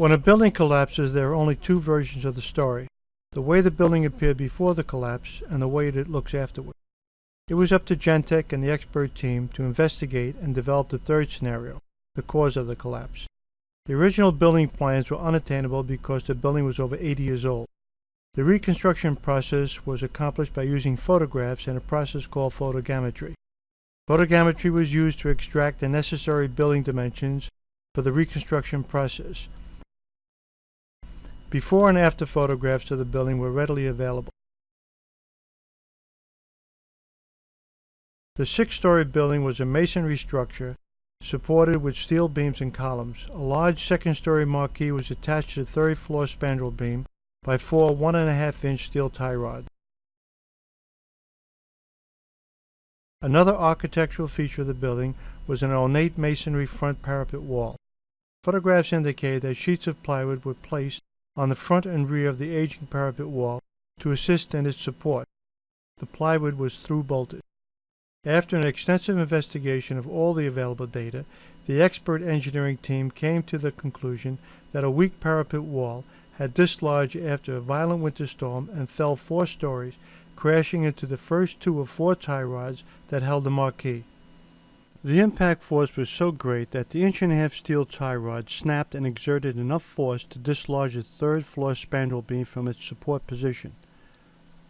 When a building collapses, there are only two versions of the story: the way the building appeared before the collapse and the way it looks afterward. It was up to Gen Tek and the expert team to investigate and develop the third scenario, the cause of the collapse. The original building plans were unattainable because the building was over 80 years old. The reconstruction process was accomplished by using photographs and a process called photogrammetry. Photogrammetry was used to extract the necessary building dimensions for the reconstruction process. Before and after photographs of the building were readily available. The six-story building was a masonry structure supported with steel beams and columns. A large second-story marquee was attached to the third-floor spandrel beam by four 1.5-inch steel tie rods. Another architectural feature of the building was an ornate masonry front parapet wall. Photographs indicate that sheets of plywood were placed on the front and rear of the aging parapet wall to assist in its support. The plywood was through-bolted. After an extensive investigation of all the available data, the expert engineering team came to the conclusion that a weak parapet wall had dislodged after a violent winter storm and fell 4 stories, crashing into the first 2 of 4 tie rods that held the marquee. The impact force was so great that the 1.5-inch steel tie rod snapped and exerted enough force to dislodge the third-floor spandrel beam from its support position.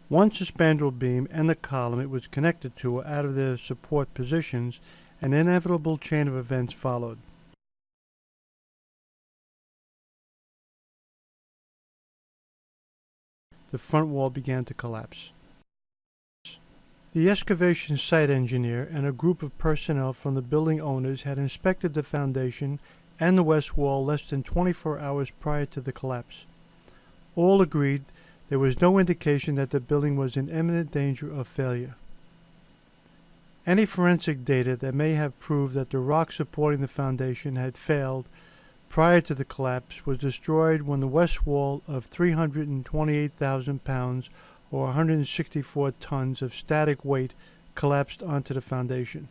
Once the spandrel beam and the column it was connected to were out of their support positions, an inevitable chain of events followed. The front wall began to collapse. The excavation site engineer and a group of personnel from the building owners had inspected the foundation and the west wall less than 24 hours prior to the collapse. All agreed there was no indication that the building was in imminent danger of failure. Any forensic data that may have proved that the rock supporting the foundation had failed prior to the collapse was destroyed when the west wall of 328,000 pounds or 164 tons of static weight collapsed onto the foundation.